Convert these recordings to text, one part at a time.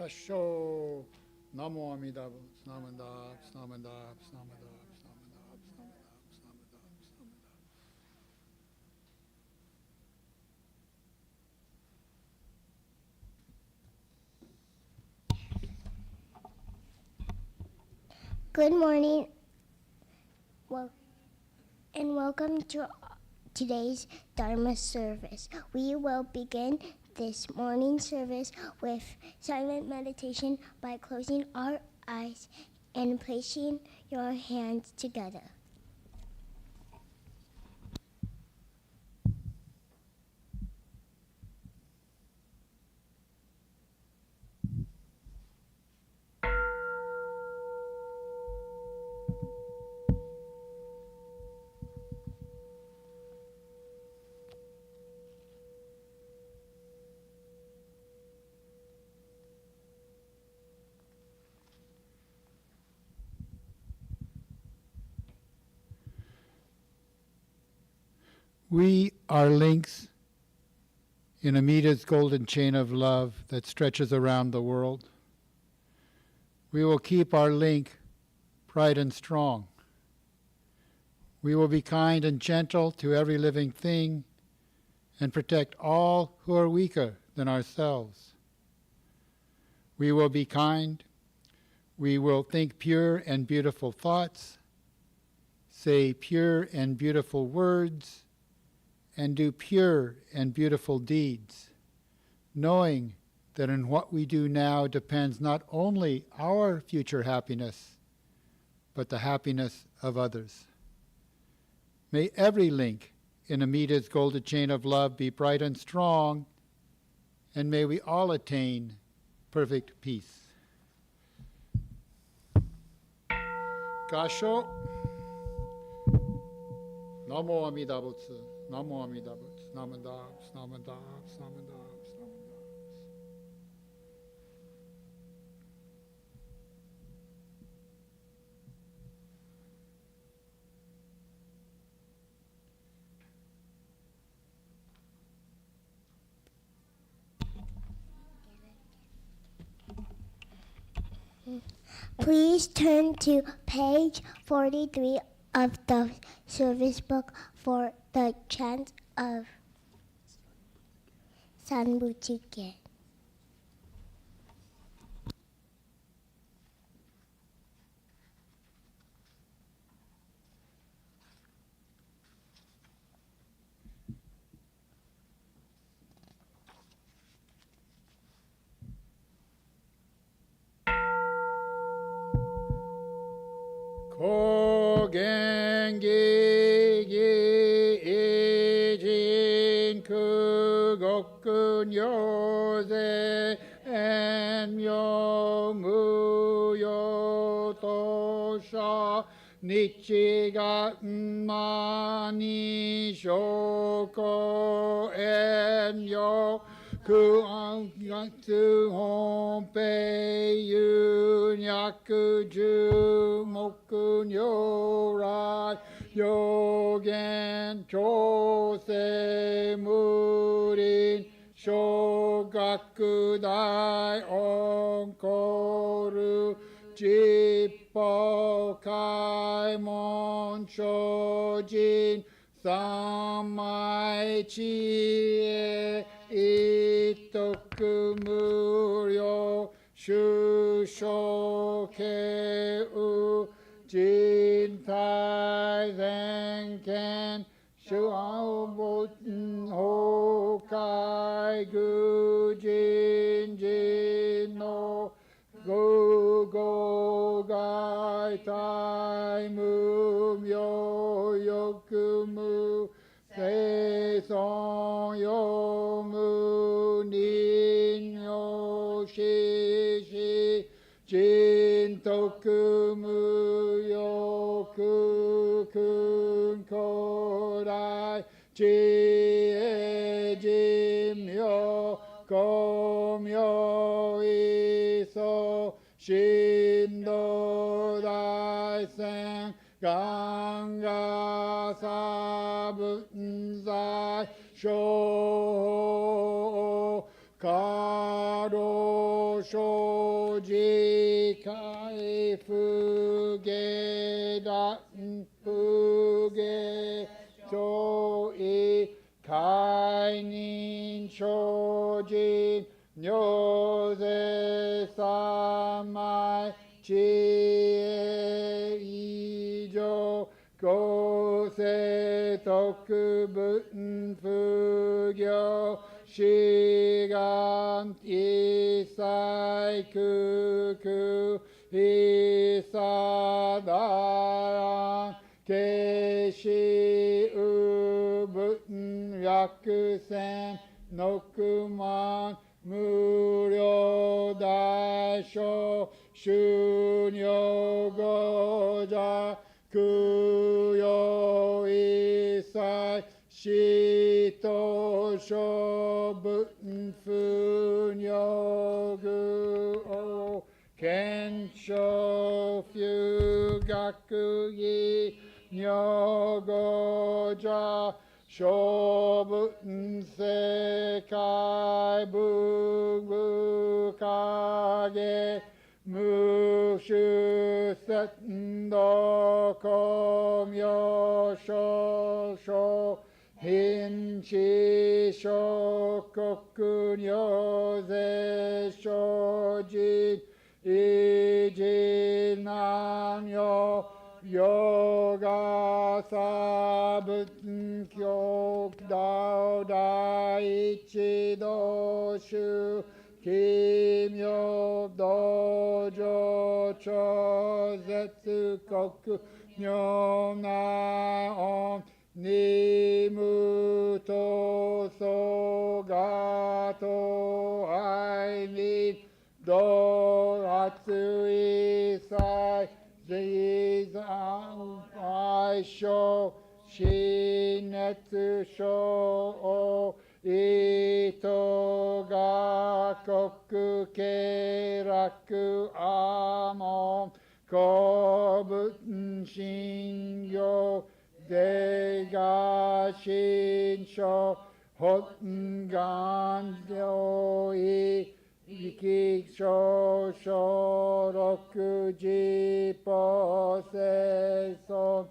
Gasho. Namo Amida Butsu. Namandab, Namandab, Namandab, Namandab, Namandab, Namandab, Namandab. Good morning, and welcome to today's Dharma service. We will begin this morning service with silent meditation by closing our eyes and placing your hands together. We are links in Amida's golden chain of love that stretches around the world. We will keep our link bright and strong. We will be kind and gentle to every living thing and protect all who are weaker than ourselves. We will be kind. We will think pure and beautiful thoughts, say pure and beautiful words, and do pure and beautiful deeds, knowing that in what we do now depends not only our future happiness, but the happiness of others. May every link in Amida's golden chain of love be bright and strong, and may we all attain perfect peace. Gasho. Namo Amida Butsu. Namo Amida Butsu. Namandab, Namandab, Namandab, Namandab. Please turn to page 43 of the service book for the chant of Sanbutsuke. Kogengi ijin kugokun yose en yomu yotosha nichiga mani shoko en yo Kuangatsu honpei yun yakuju mokun yorai yogen chose murin shogaku dai onkoru jippo kaimon shojin samai chie itoku muryo shushoke u jintai zenken shuaobuten hokai gujin jin no go go gai tai mu myo yokumu sei son yo mu nin yo shi shi jin toku mu yo ku kun kodai ji e jim yo kom yo iso shindo dai sen ganga sabuten zai sho kado sho じかい不下断不下上位解任精進如是三昧知恵以上公正特分不行志願一切空空一切大安決しう分百千億万無料大小収入語者供養一切死と処分不入具を検証不学義女語者処分世界部部影無種節度公明少々貧地諸国女税生じ維持南洋ヨガサ仏教道第一道宗奇妙道場超絶国妙な音に無とそがと愛に道発一切自残愛称心熱症糸が国経楽阿門古文信行出が心症本願上位力少々六時法生尊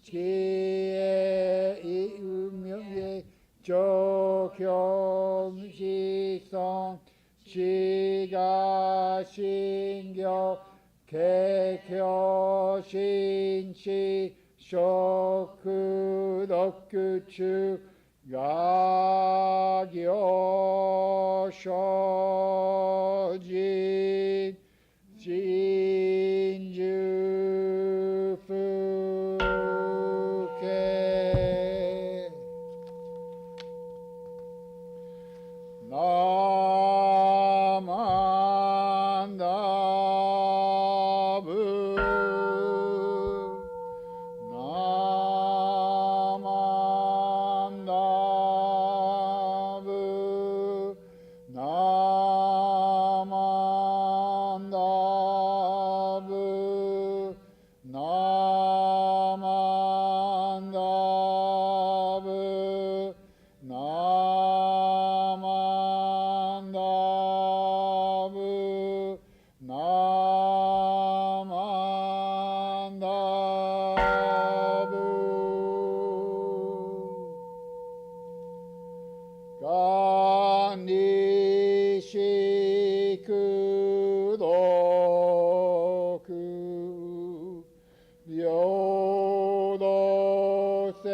知恵意味上教子孫知が信行景教心知食読中が行所持真珠不敬ナマンダブナマンダブナマンダブナマンダブナマンダブナマンダブ願にしくどく平等性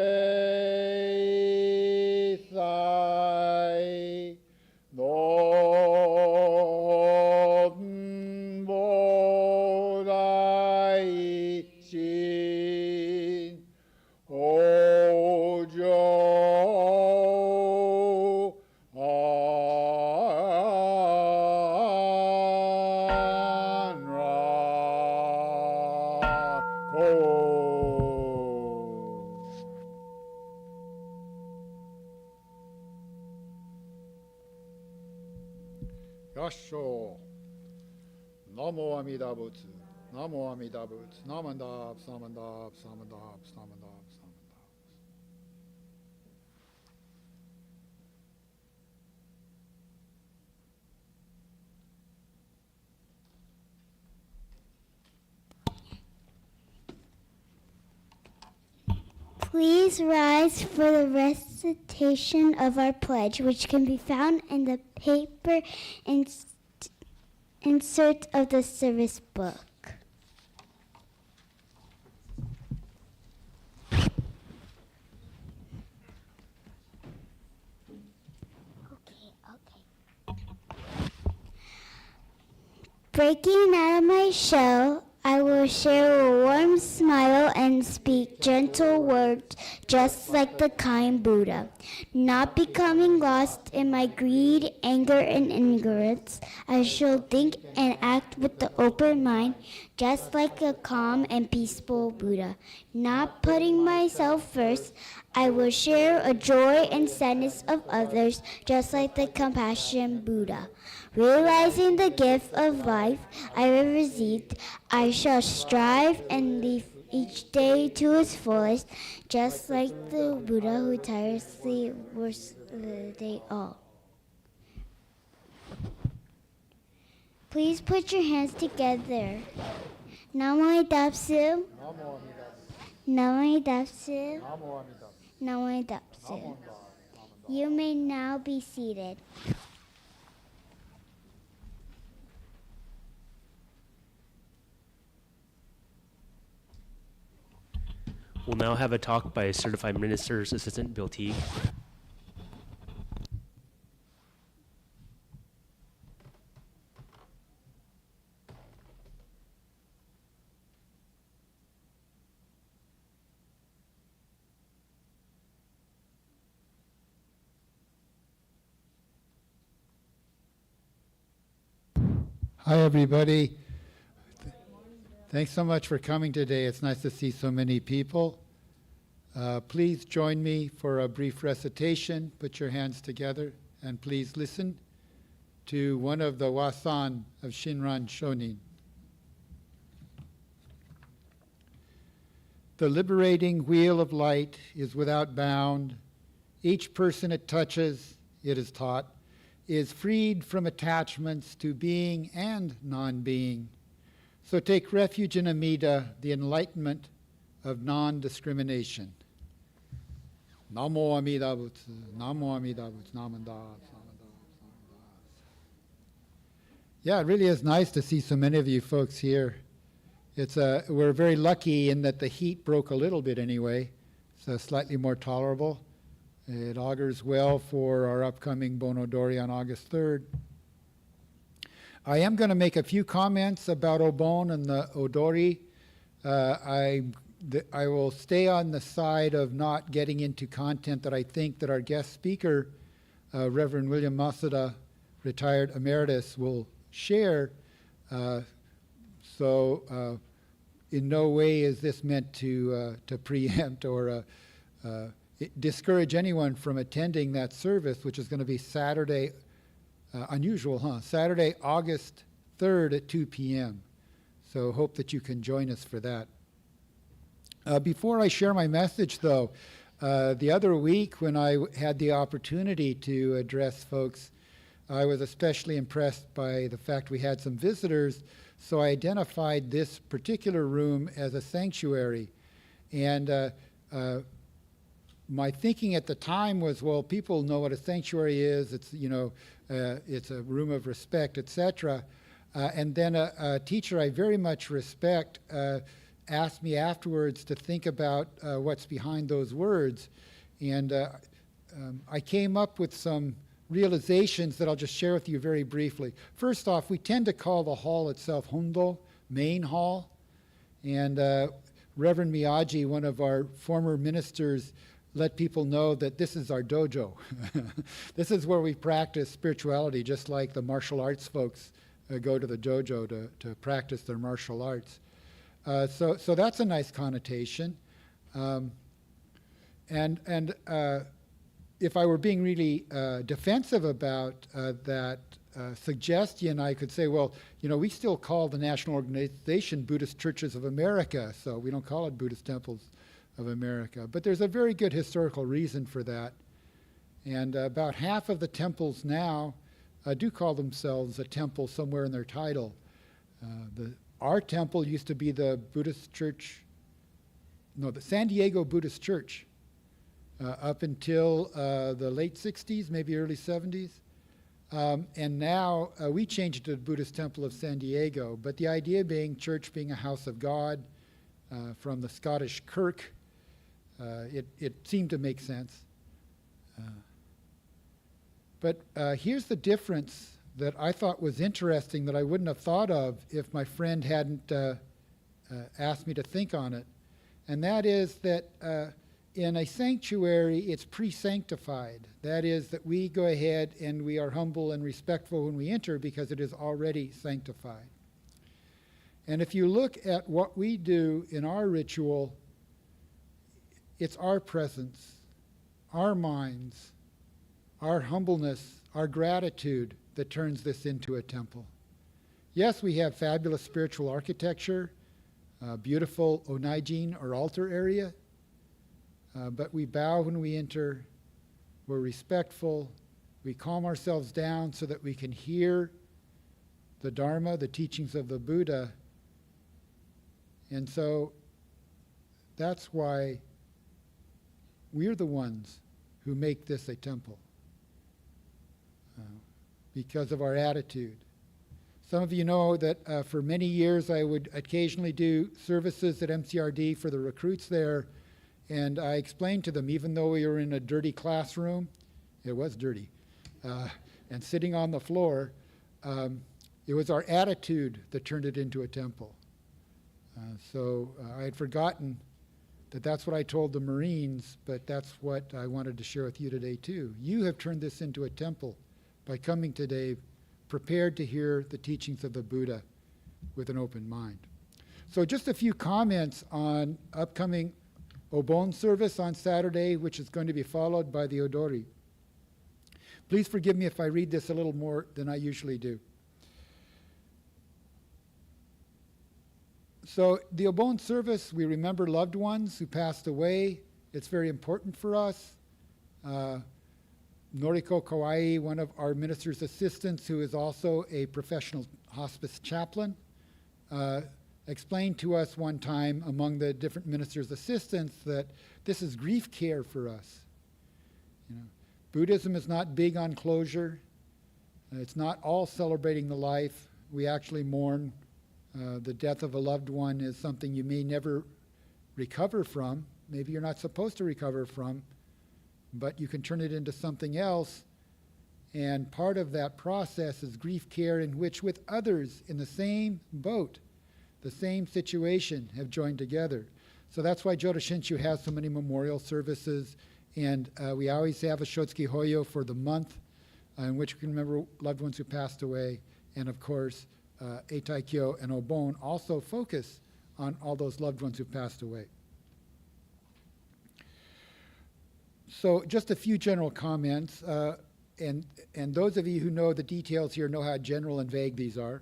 際の膨大心往生安楽よっしょナモアミダ仏ナモアミダ仏ナマンダーブサマンダーブサマンダーブサマンダーブサマンダーブ Please rise for the recitation of our pledge, which can be found in the paper insert of the service book. Breaking out of my shell, I will share a warm smile and speak gentle words just like the kind Buddha. Not becoming lost in my greed, anger, and ignorance, I shall think and act with the open mind just like a calm and peaceful Buddha. Not putting myself first, I will share a joy and sadness of others just like the compassion Buddha. Realizing the gift of life I have received, I shall strive and live each day to its fullest, just like the Buddha who tirelessly works the day all. Please put your hands together. Namo Dapsu. Namo Dapsu. Namo Dapsu. You may now be seated. We'll now have a talk by Certified Minister's Assistant Bill Teague. Hi, everybody. Thanks so much for coming today. It's nice to see so many people. Please join me for a brief recitation. Put your hands together and please listen to one of the wasan of Shinran Shonin. The liberating wheel of light is without bound. Each person it touches, it is taught, is freed from attachments to being and non-being. So take refuge in Amida, the enlightenment of non-discrimination. Namo Amida Butsu, Namo Amida Butsu, Namanda. Yeah, it really is nice to see so many of you folks here. We're very lucky in that the heat broke a little bit anyway, so slightly more tolerable. It augurs well for our upcoming Bonodori on August 3rd. I am going to make a few comments about Obon and the Odori. I will stay on the side of not getting into content that I think that our guest speaker, Reverend William Masuda, retired emeritus, will share. So in no way is this meant to preempt or discourage anyone from attending that service, which is going to be Saturday. Unusual, huh? Saturday, August 3rd at 2 p.m. So hope that you can join us for that. Before I share my message, though, the other week when I had the opportunity to address folks, I was especially impressed by the fact we had some visitors, so I identified this particular room as a sanctuary. And my thinking at the time was, well, people know what a sanctuary is. It's, it's a room of respect, etc. And then a teacher I very much respect asked me afterwards to think about what's behind those words. And I came up with some realizations that I'll just share with you very briefly. First off, we tend to call the hall itself Hondo, main hall. And Reverend Miyagi, one of our former ministers, let people know that this is our dojo. This is where we practice spirituality, just like the martial arts folks go to the dojo to practice their martial arts. So that's a nice connotation. And if I were being really defensive about that suggestion, I could say, well, we still call the national organization Buddhist Churches of America, so we don't call it Buddhist Temples of America. But there's a very good historical reason for that. And about half of the temples now do call themselves a temple somewhere in their title. Our temple used to be the Buddhist Church the San Diego Buddhist Church up until the late 60s, maybe early 70s. And now we changed it to the Buddhist Temple of San Diego. But the idea being church being a house of God from the Scottish Kirk, it seemed to make sense. But here's the difference that I thought was interesting that I wouldn't have thought of if my friend hadn't asked me to think on it. And that is that in a sanctuary, it's pre-sanctified. That is that we go ahead and we are humble and respectful when we enter because it is already sanctified. And if you look at what we do in our ritual, it's our presence, our minds, our humbleness, our gratitude that turns this into a temple. Yes, we have fabulous spiritual architecture, beautiful onaijin or altar area, but we bow when we enter, we're respectful, we calm ourselves down so that we can hear the Dharma, the teachings of the Buddha. And so that's why we're the ones who make this a temple, because of our attitude. Some of you know that for many years I would occasionally do services at MCRD for the recruits there, and I explained to them, even though we were in a dirty classroom, it was dirty, and sitting on the floor, it was our attitude that turned it into a temple. So I had forgotten that that's what I told the Marines, but that's what I wanted to share with you today too. You have turned this into a temple by coming today prepared to hear the teachings of the Buddha with an open mind. So just a few comments on upcoming Obon service on Saturday, which is going to be followed by the Odori. Please forgive me if I read this a little more than I usually do. So the Obon service, we remember loved ones who passed away. It's very important for us. Noriko Kawai, one of our minister's assistants, who is also a professional hospice chaplain, explained to us one time among the different minister's assistants that this is grief care for us. You know, Buddhism is not big on closure. It's not all celebrating the life. We actually mourn. The death of a loved one is something you may never recover from. Maybe you're not supposed to recover from, but you can turn it into something else. And part of that process is grief care, in which with others in the same boat, the same situation, have joined together. So that's why Jodo Shinshu has so many memorial services, and we always have a Shotsuki Hoyo for the month in which we can remember loved ones who passed away. And of course, Eitai Kyo and Obon also focus on all those loved ones who passed away. So just a few general comments, and those of you who know the details here know how general and vague these are.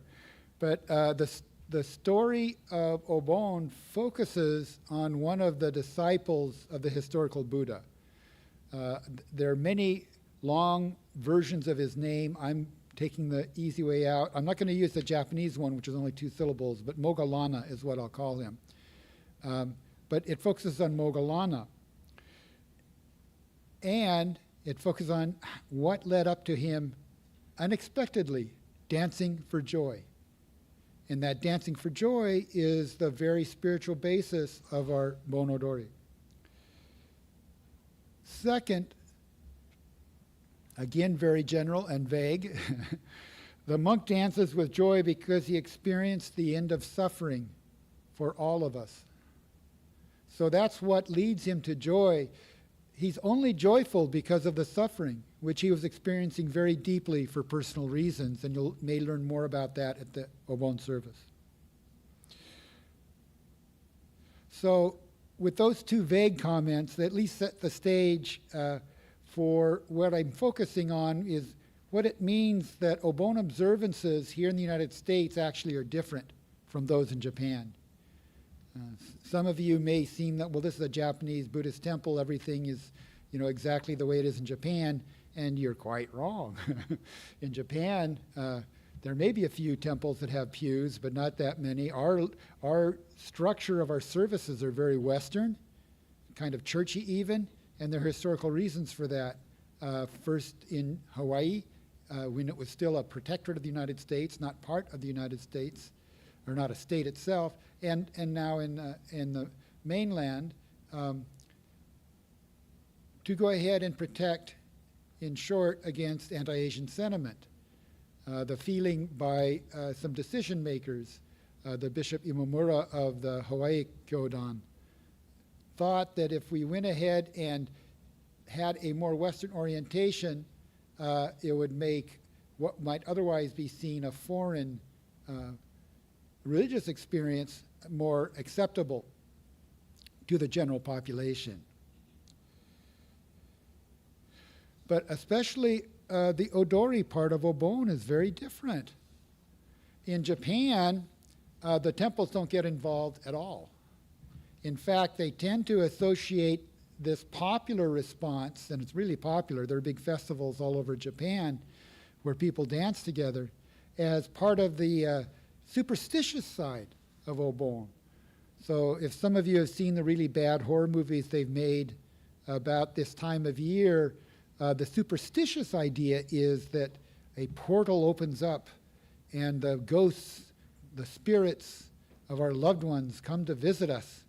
But the story of Obon focuses on one of the disciples of the historical Buddha. There are many long versions of his name. I'm taking the easy way out. I'm not going to use the Japanese one, which is only 2 syllables, but Moggallana is what I'll call him. But it focuses on Moggallana. And it focuses on what led up to him unexpectedly dancing for joy. And that dancing for joy is the very spiritual basis of our Bon Odori. Second, again very general and vague, the monk dances with joy because he experienced the end of suffering for all of us. So that's what leads him to joy. He's only joyful because of the suffering, which he was experiencing very deeply for personal reasons, and you may learn more about that at the Obon service. So with those 2 vague comments, they at least set the stage for what I'm focusing on is what it means that Obon observances here in the United States actually are different from those in Japan. Some of you may seem that, well, this is a Japanese Buddhist temple, everything is, exactly the way it is in Japan, and you're quite wrong. In Japan, there may be a few temples that have pews, but not that many. Our structure of our services are very Western. kind of churchy even, and there are historical reasons for that. First in Hawaii, when it was still a protectorate of the United States, not part of the United States, or not a state itself, and now in the mainland, to go ahead and protect, in short, against anti-Asian sentiment. The feeling by some decision makers, the Bishop Yamamoto of the Hawaii Kyodan, thought that if we went ahead and had a more Western orientation, it would make what might otherwise be seen a foreign religious experience more acceptable to the general population. But especially the Odori part of Obon is very different. In Japan, the temples don't get involved at all. In fact, they tend to associate this popular response, and it's really popular, there are big festivals all over Japan where people dance together, as part of the superstitious side of Obon. So if some of you have seen the really bad horror movies they've made about this time of year, the superstitious idea is that a portal opens up and the ghosts, the spirits of our loved ones come to visit us.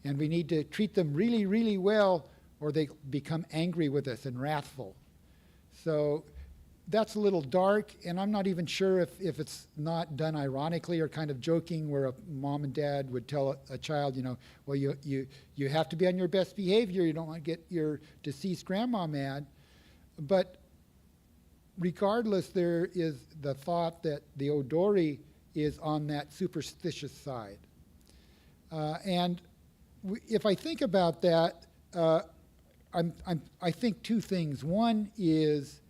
And we need to treat them really, really well, or they become angry with us and wrathful. So that's a little dark, and I'm not even sure if it's not done ironically or kind of joking, where a mom and dad would tell a child, you know, well, you have to be on your best behavior. You don't want to get your deceased grandma mad. But regardless, there is the thought that the Odori is on that superstitious side. If I think about that, I think two things. One is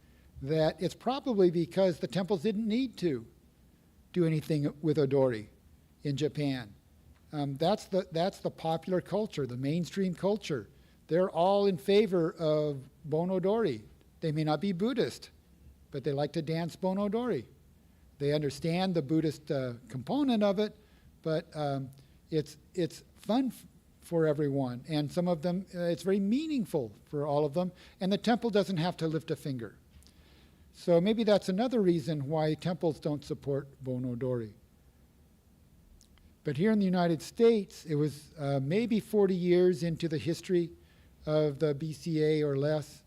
that it's probably because the temples didn't need to do anything with Odori in Japan. That's the popular culture, the mainstream culture. They're all in favor of Bon Odori. They may not be Buddhist, but they like to dance Bon Odori. They understand the Buddhist component of it, but it's fun for everyone, and some of them, it's very meaningful for all of them, and the temple doesn't have to lift a finger. So maybe that's another reason why temples don't support Bon Odori. But here in the United States, it was maybe 40 years into the history of the BCA or less,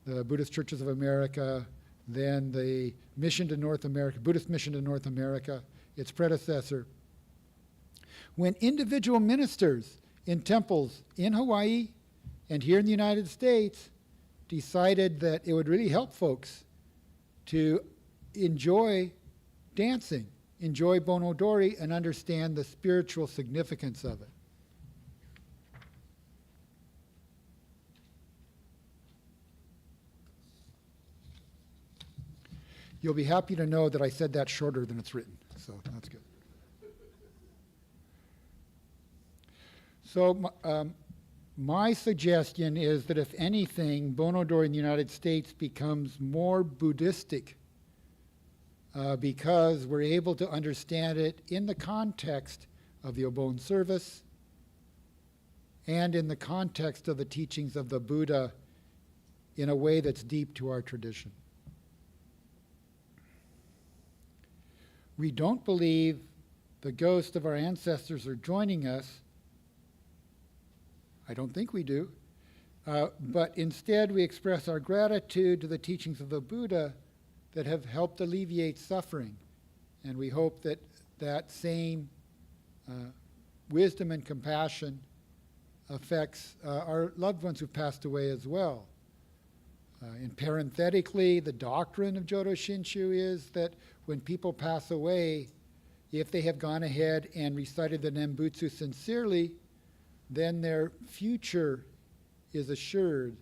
the Buddhist Churches of America, then the mission to North America, Buddhist mission to North America, its predecessor, when individual ministers in temples in Hawaii and here in the United States decided that it would really help folks to enjoy dancing, enjoy Bon Odori, and understand the spiritual significance of it. You'll be happy to know that I said that shorter than it's written, so that's good. So my suggestion is that if anything, Bon Odori in the United States becomes more Buddhistic because we're able to understand it in the context of the Obon service and in the context of the teachings of the Buddha in a way that's deep to our tradition. We don't believe the ghosts of our ancestors are joining us. I don't think we do. But instead, we express our gratitude to the teachings of the Buddha that have helped alleviate suffering. And we hope that that same wisdom and compassion affects our loved ones who've passed away as well. And parenthetically, the doctrine of Jodo Shinshu is that when people pass away, if they have gone ahead and recited the Nembutsu sincerely, then their future is assured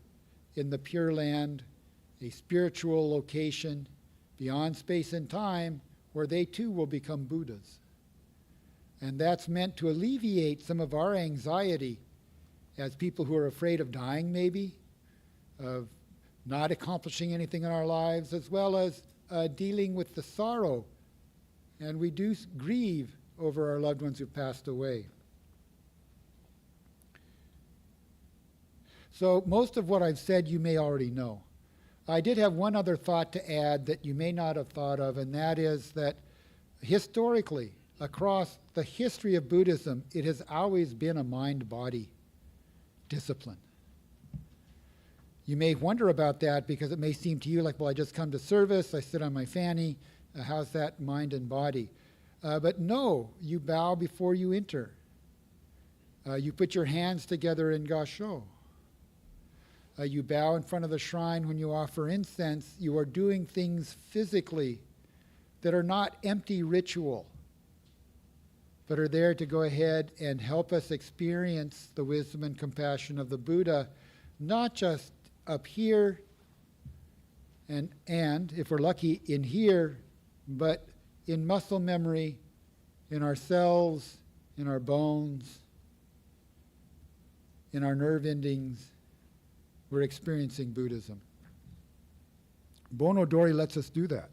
in the Pure Land, a spiritual location beyond space and time where they too will become Buddhas. And that's meant to alleviate some of our anxiety as people who are afraid of dying maybe, of not accomplishing anything in our lives, as well as dealing with the sorrow. And we do grieve over our loved ones who passed away. So most of what I've said you may already know. I did have one other thought to add that you may not have thought of, and that is that historically, across the history of Buddhism, it has always been a mind-body discipline. You may wonder about that because it may seem to you like, well, I just come to service, I sit on my fanny, how's that mind and body? But no, you bow before you enter. You put your hands together in gasho. You bow in front of the shrine when you offer incense. You are doing things physically that are not empty ritual, but are there to go ahead and help us experience the wisdom and compassion of the Buddha, not just up here and if we're lucky, in here, but in muscle memory, in our cells, in our bones, in our nerve endings. We're experiencing Buddhism. Bonodori lets us do that.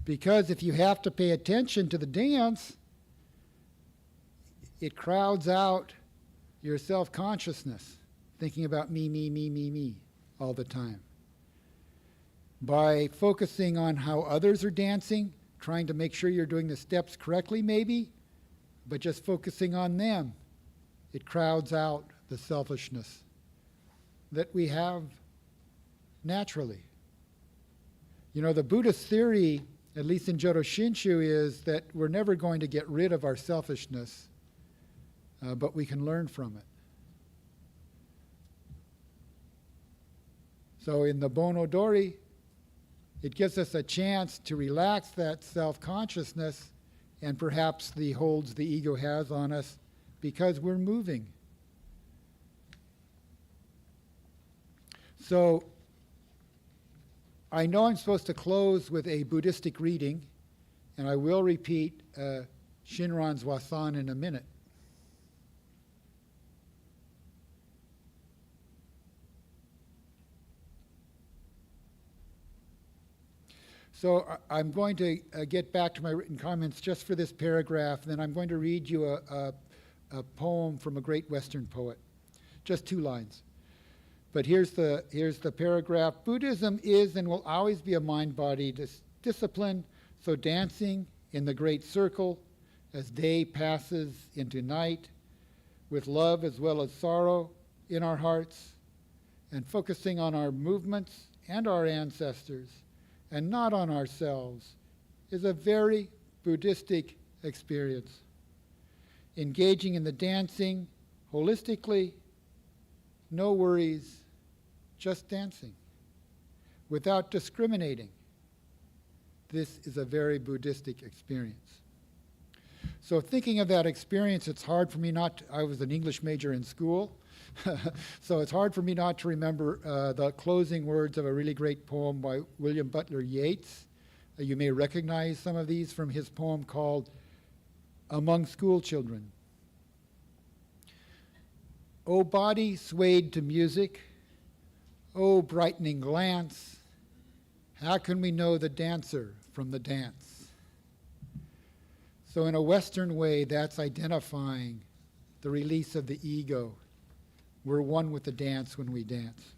Because if you have to pay attention to the dance, it crowds out your self-consciousness, thinking about me all the time. By focusing on how others are dancing, trying to make sure you're doing the steps correctly maybe, but just focusing on them, it crowds out the selfishness that we have naturally. You know, the Buddhist theory, at least in Jodo Shinshu, is that we're never going to get rid of our selfishness, but we can learn from it. So in the Bonodori, it gives us a chance to relax that self-consciousness and perhaps the holds the ego has on us because we're moving. So I know I'm supposed to close with a Buddhistic reading, and I will repeat Shinran's Wasan in a minute. So I'm going to get back to my written comments just for this paragraph, then I'm going to read you a poem from a great Western poet, just 2 lines. But here's the paragraph. Buddhism is and will always be a mind-body discipline, so dancing in the great circle as day passes into night, with love as well as sorrow in our hearts, and focusing on our movements and our ancestors, and not on ourselves, is a very Buddhistic experience. Engaging in the dancing holistically, no worries, just dancing, without discriminating. This is a very Buddhistic experience. So thinking of that experience, it's hard for me not to, I was an English major in school, so it's hard for me not to remember the closing words of a really great poem by William Butler Yeats. You may recognize some of these from his poem called Among School Children. O body swayed to music, O brightening glance, how can we know the dancer from the dance? So in a Western way, that's identifying the release of the ego. We're one with the dance when we dance.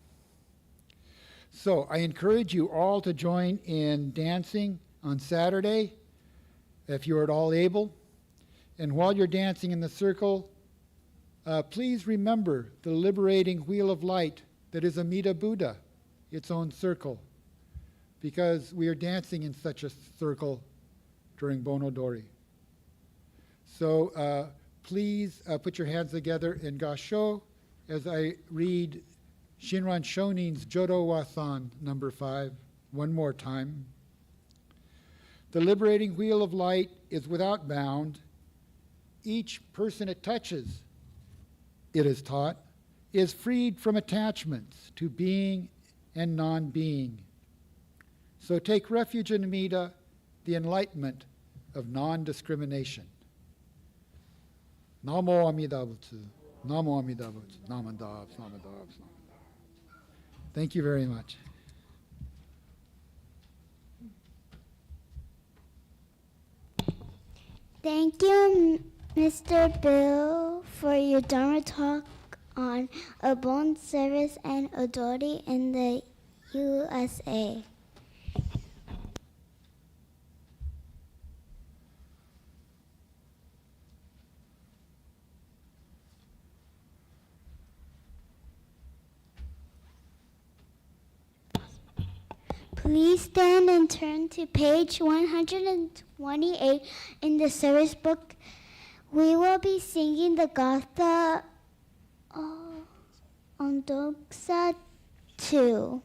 So I encourage you all to join in dancing on Saturday, if you're at all able. And while you're dancing in the circle, please remember the liberating wheel of light that is Amida Buddha, its own circle, because we are dancing in such a circle during Bonodori. So please put your hands together in Gasho as I read Shinran Shonin's Jodo Wasan, number 5, one more time. The liberating wheel of light is without bound. Each person it touches, it is taught, is freed from attachments to being and non-being. So take refuge in Amida, the enlightenment of non-discrimination. Namo Amida Butsu. Namo Amida Butsu. Namadavs, Namadavs, Namadavs. Thank you very much. Thank you, Mr. Bill, for your Dharma talk on a bone service and odori in the USA. Please stand and turn to page 128 in the service book. We will be singing the Gatha Ondoksa 2.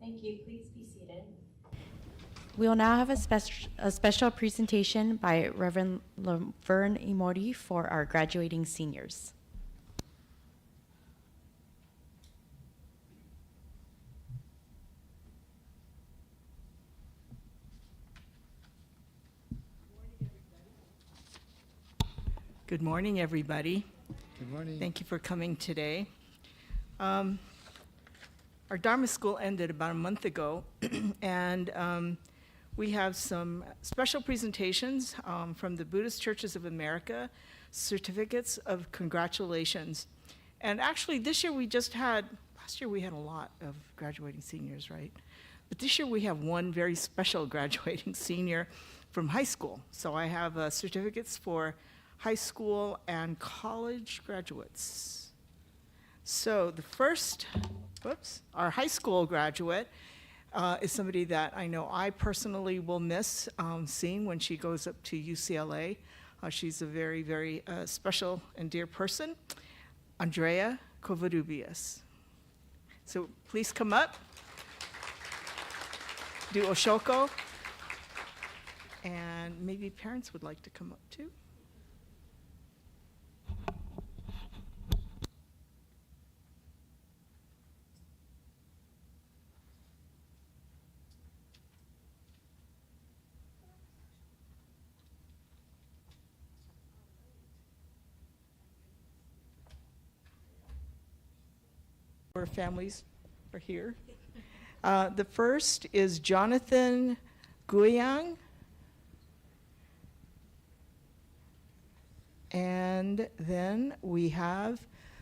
Thank you. Please be seated. We will now have a special presentation by Reverend Laverne Imori for our graduating seniors. Good morning, everybody. Good morning. Thank you for coming today. Our Dharma school ended about a month ago, and we have some special presentations from the Buddhist Churches of America, certificates of congratulations. And actually, this year last year we had a lot of graduating seniors, right? But this year we have one very special graduating senior from high school. So I have certificates for high school and college graduates. So the first, our high school graduate is somebody that I know I personally will miss seeing when she goes up to UCLA. She's a very, very special and dear person, Andrea Covarrubias. So please come up, do Oshoko, and maybe parents would like to come up too. Our families are here. The first is Jonathan Guyang. And then we have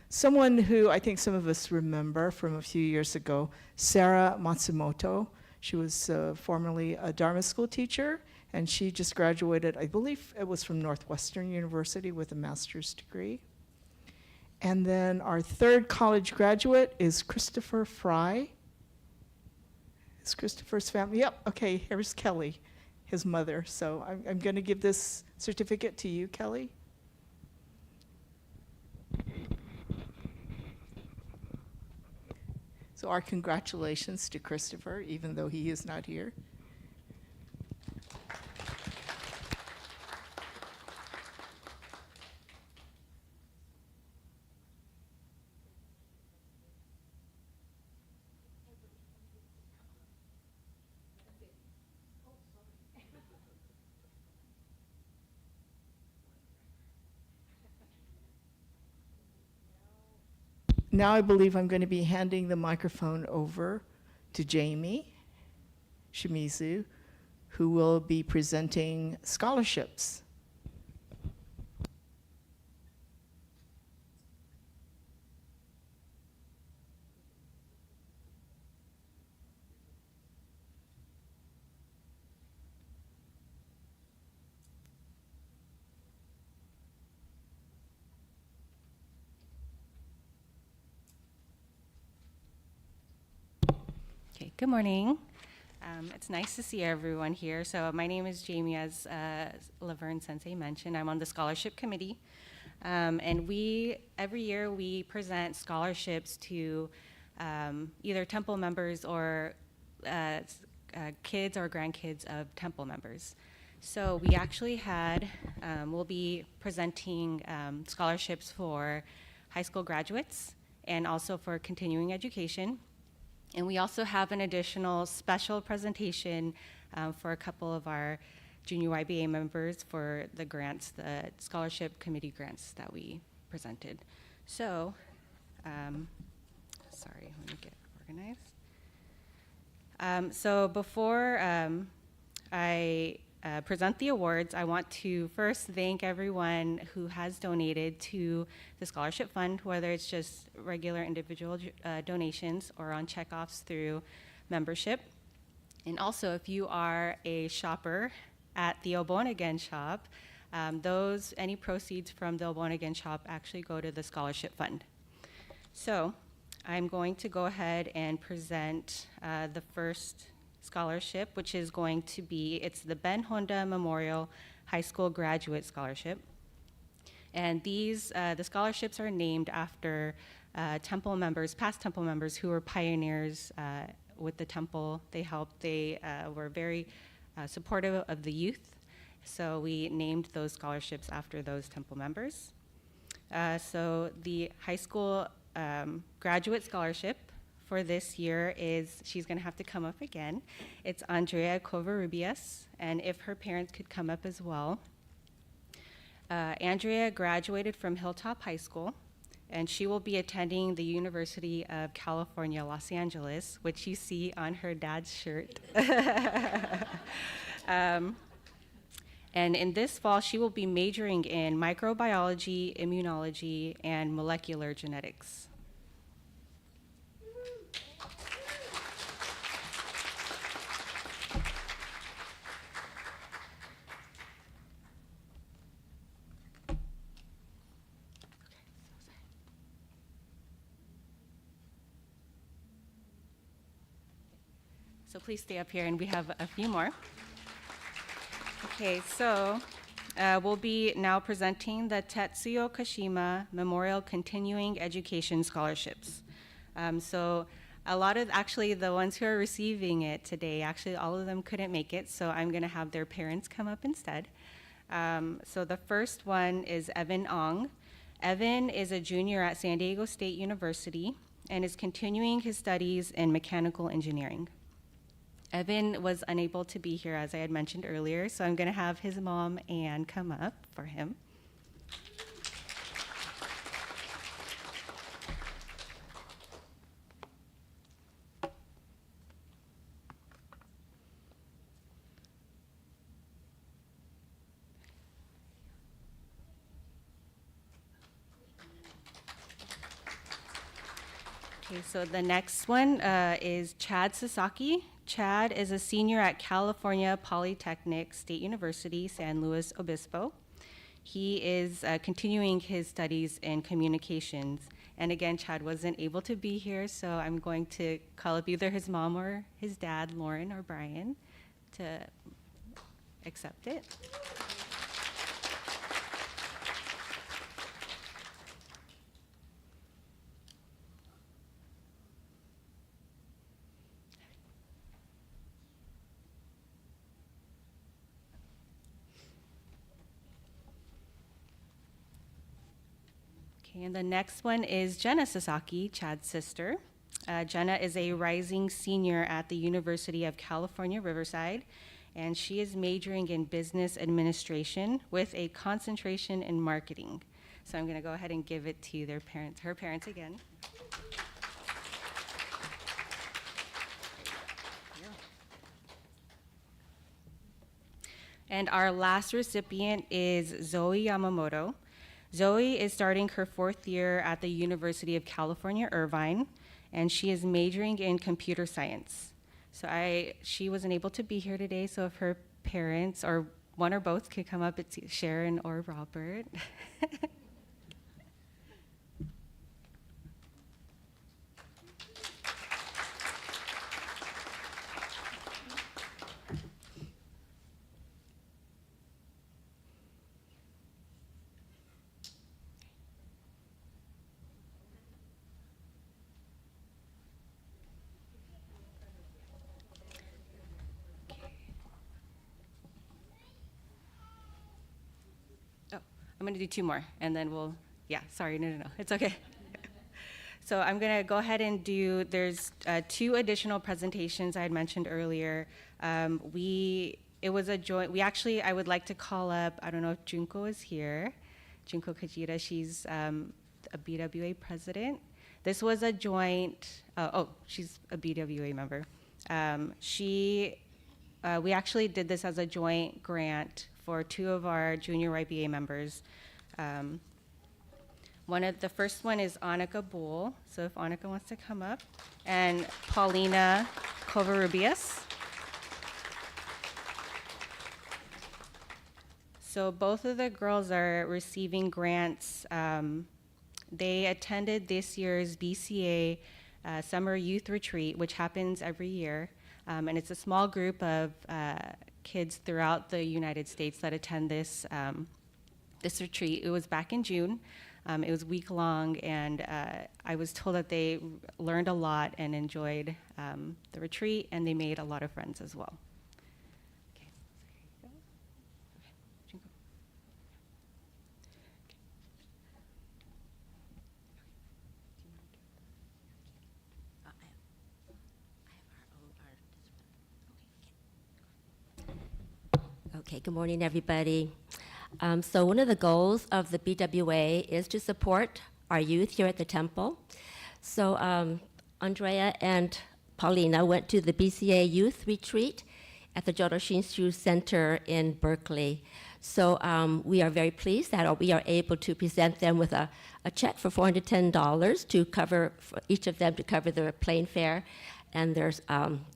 someone who I think some of us remember from a few years ago, Sarah Matsumoto. She was formerly a Dharma school teacher, and she just graduated, I believe it was from Northwestern University with a master's degree. And then our third college graduate is Christopher Fry. Is Christopher's family? Yep, okay, here's Kelly, his mother. So I'm going to give this certificate to you, Kelly. So our congratulations to Christopher, even though he is not here. Now I believe I'm going to be handing the microphone over to Jamie Shimizu, who will be presenting scholarships. Good morning. It's nice to see everyone here. So my name is Jamie, as Laverne Sensei mentioned. I'm on the scholarship committee. And every year we present scholarships to either temple members or kids or grandkids of temple members. So we actually we'll be presenting scholarships for high school graduates and also for continuing education. And we also have an additional special presentation for a couple of our junior YBA members for the grants, the scholarship committee grants that we presented. So, sorry, let me get organized. So before I present the awards, I want to first thank everyone who has donated to the scholarship fund, whether it's just regular individual donations or on checkoffs through membership. And also, if you are a shopper at the Obon Again shop, any proceeds from the Obon Again shop actually go to the scholarship fund. So I'm going to go ahead and present the first scholarship, which is going to be, it's the Ben Honda Memorial High School Graduate Scholarship. And the scholarships are named after temple members, past temple members who were pioneers with the temple. They were very supportive of the youth. So we named those scholarships after those temple members. So the high school graduate scholarship for this year she's going to have to come up again. It's Andrea Covarrubias, and if her parents could come up as well. Andrea graduated from Hilltop High School, and she will be attending the University of California, Los Angeles, which you see on her dad's shirt. And in this fall, she will be majoring in microbiology, immunology, and molecular genetics. So please stay up here, and we have a few more. Okay, so we'll be now presenting the Tetsuyo Kashima Memorial Continuing Education Scholarships. So a lot of, actually, the ones who are receiving it today, actually all of them couldn't make it, so I'm going to have their parents come up instead. So the first one is Evan Ong. Evan is a junior at San Diego State University and is continuing his studies in mechanical engineering. Evan was unable to be here, as I had mentioned earlier, so I'm going to have his mom, Anne, come up for him. Okay, so the next one is Chad Sasaki. Chad is a senior at California Polytechnic State University, San Luis Obispo. He is continuing his studies in communications. And again, Chad wasn't able to be here, so I'm going to call up either his mom or his dad, Lauren or Brian, to accept it. Okay, and the next one is Jenna Sasaki, Chad's sister. Jenna is a rising senior at the University of California, Riverside, and she is majoring in business administration with a concentration in marketing. So I'm going to go ahead and give it to her parents again. And our last recipient is Zoe Yamamoto. Zoe is starting her 4th year at the University of California, Irvine, and she is majoring in computer science. So she wasn't able to be here today, so if her parents, or one or both, could come up, it's Sharon or Robert. I'm going to do two more, and then we'll, yeah, sorry, no, it's okay. So I'm going to go ahead and do, there's two additional presentations I had mentioned earlier. It was a joint, I would like to call up, I don't know if Junko is here, Junko Kajira, she's a BWA president. This was a joint, she's a BWA member. We actually did this as a joint grant for two of our junior YBA members. The first one is Annika Bull, so if Annika wants to come up, and Paulina Covarrubias. So both of the girls are receiving grants. They attended this year's BCA Summer Youth Retreat, which happens every year. And it's a small group of kids throughout the United States that attend this retreat. It was back in June. It was week-long, and I was told that they learned a lot and enjoyed the retreat, and they made a lot of friends as well. Okay, so here you go. Okay, Junko. Okay, good morning, everybody. So one of the goals of the BWA is to support our youth here at the temple. So Andrea and Paulina went to the BCA Youth Retreat at the Jodo Shinshu Center in Berkeley. So we are very pleased that we are able to present them with a check for $410 to cover, for each of them to cover their plane fare and there's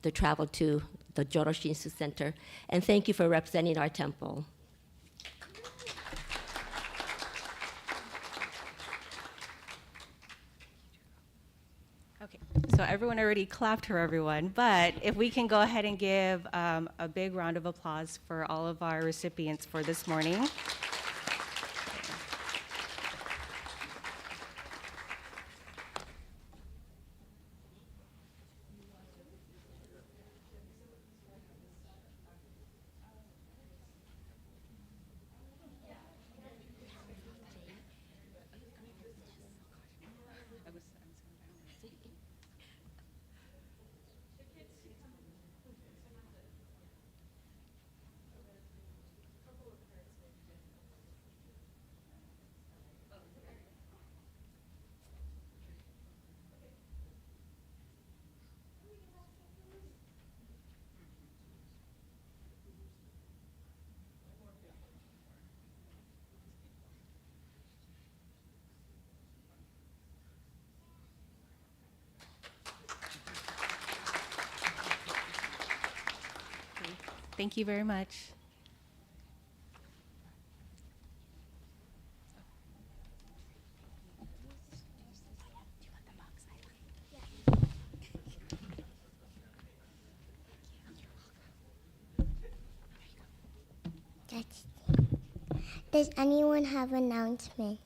the travel to the Jodo Shinshu Center. And thank you for representing our temple. Okay, so everyone already clapped for everyone, but if we can go ahead and give a big round of applause for all of our recipients for this morning. Thank you very much. Does anyone have announcements?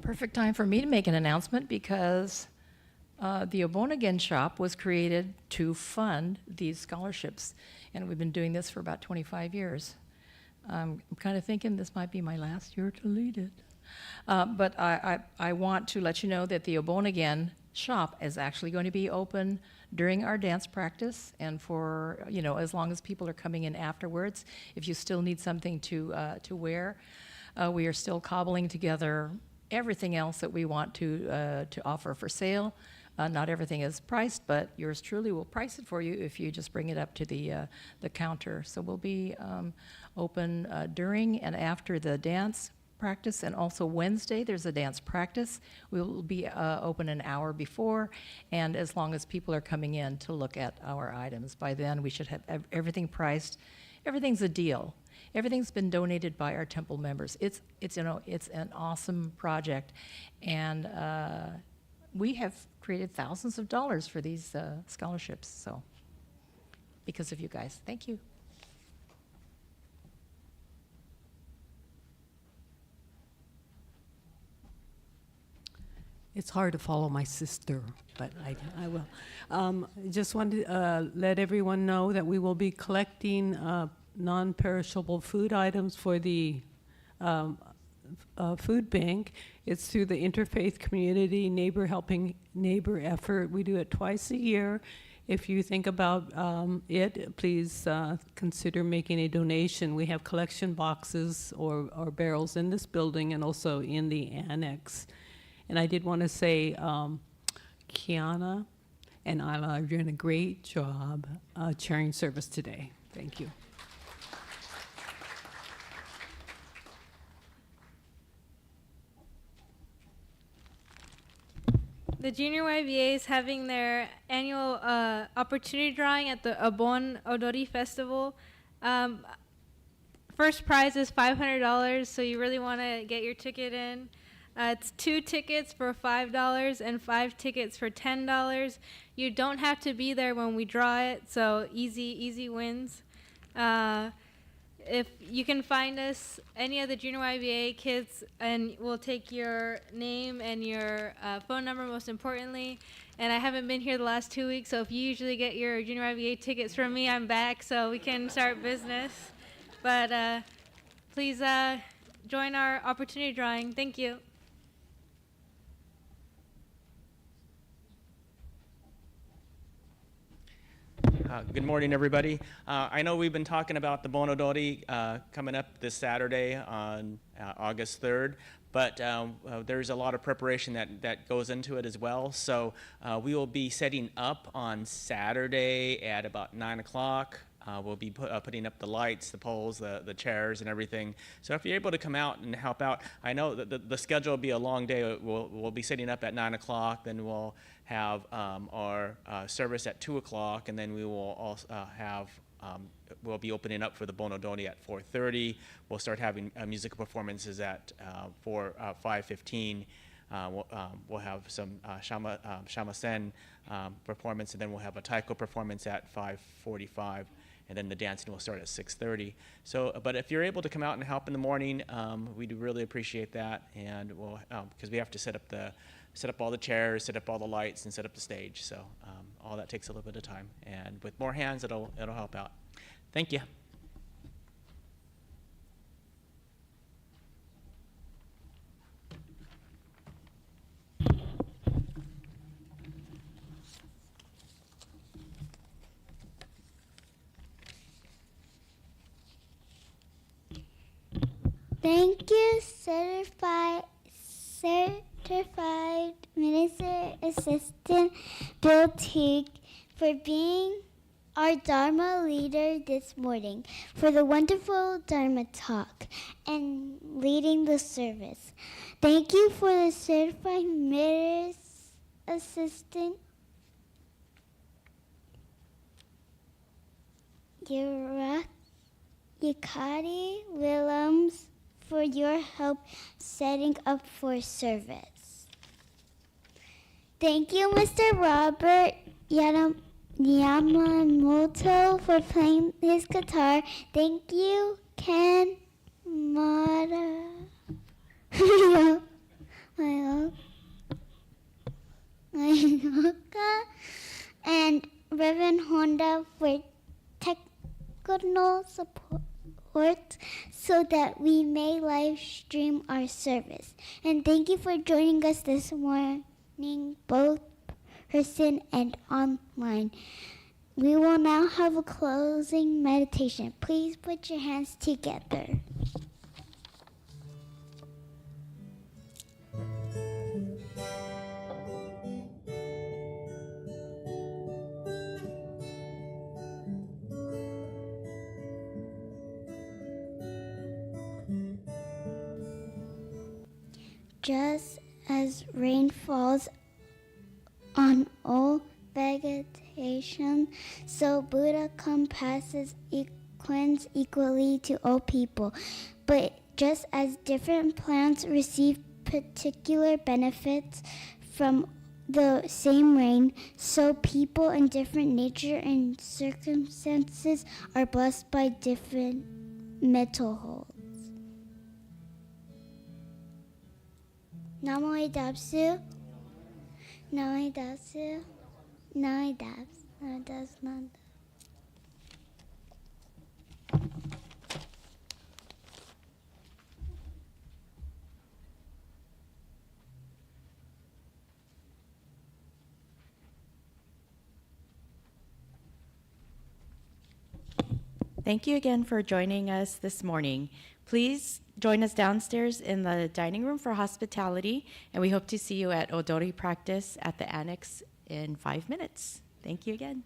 Perfect time for me to make an announcement because the Obonagain shop was created to fund these scholarships, and we've been doing this for about 25 years. I'm kind of thinking this might be my last year to lead it. But I want to let you know that the Obonagain shop is actually going to be open during our dance practice and for, as long as people are coming in afterwards. If you still need something to wear, we are still cobbling together everything else that we want to offer for sale. Not everything is priced, but yours truly will price it for you if you just bring it up to the counter. So we'll be open during and after the dance practice, and also Wednesday there's a dance practice. We'll be open an hour before, and as long as people are coming in to look at our items. By then we should have everything priced. Everything's a deal. Everything's been donated by our temple members. It's an awesome project, and we have created thousands of dollars for these scholarships. So, because of you guys, thank you. It's hard to follow my sister, but I will. Just wanted to let everyone know that we will be collecting non-perishable food items for the food bank. It's through the Interfaith Community Neighbor Helping Neighbor effort. We do it twice a year. If you think about it, please consider making a donation. We have collection boxes or barrels in this building and also in the annex. And I did want to say, Kiana and Isla are doing a great job chairing service today. Thank you. The Junior YBA is having their annual opportunity drawing at the Abon Odori Festival. First prize is $500, so you really want to get your ticket in. It's 2 tickets for $5 and 5 tickets for $10. You don't have to be there when we draw it, so easy wins. If you can find us, any of the Junior YBA kids, and we'll take your name and your phone number most importantly. And I haven't been here the last 2 weeks, so if you usually get your Junior YBA tickets from me, I'm back, so we can start business. But please join our opportunity drawing. Thank you. Good morning, everybody. I know we've been talking about the Bonodori coming up this Saturday on August 3rd, but there's a lot of preparation that goes into it as well. So we will be setting up on Saturday at about 9 o'clock. We'll be putting up the lights, the poles, the chairs, and everything. So if you're able to come out and help out, I know that the schedule will be a long day. We'll be setting up at 9 o'clock, then we'll have our service at 2 o'clock, and then we will also we'll be opening up for the Bonodoni at 4:30. We'll start having musical performances at 5:15. We'll have some shamisen performance, and then we'll have a taiko performance at 5:45. And then the dancing will start at 6:30. So, but if you're able to come out and help in the morning, we do really appreciate that. And we'll, because we have to set up all the chairs, set up all the lights, and set up the stage. So all that takes a little bit of time. And with more hands, it'll help out. Thank you. Thank you, certified Minister Assistant Bill Teague, for being our Dharma leader this morning, for the wonderful Dharma talk, and leading the service. Thank you for the certified Minister Assistant Yukari Willems, for your help setting up for service. Thank you, Mr. Robert Yamamoto, for playing his guitar. Thank you, Ken Mara, and Reverend Honda for technical support, so that we may live stream our service. And thank you for joining us this morning, both person and online. We will now have a closing meditation. Please put your hands together. Just as rain falls on all vegetation, so Buddha compasses cleanse equally to all people. But just as different plants receive particular benefits from the same rain, so people in different nature and circumstances are blessed by different mental holds. Namo Idapsu, Naidasu. Naidas. Naidas. Naidas. Thank you again for joining us this morning. Please join us downstairs in the dining room for hospitality, and we hope to see you at Odori practice at the annex in 5 minutes. Thank you again.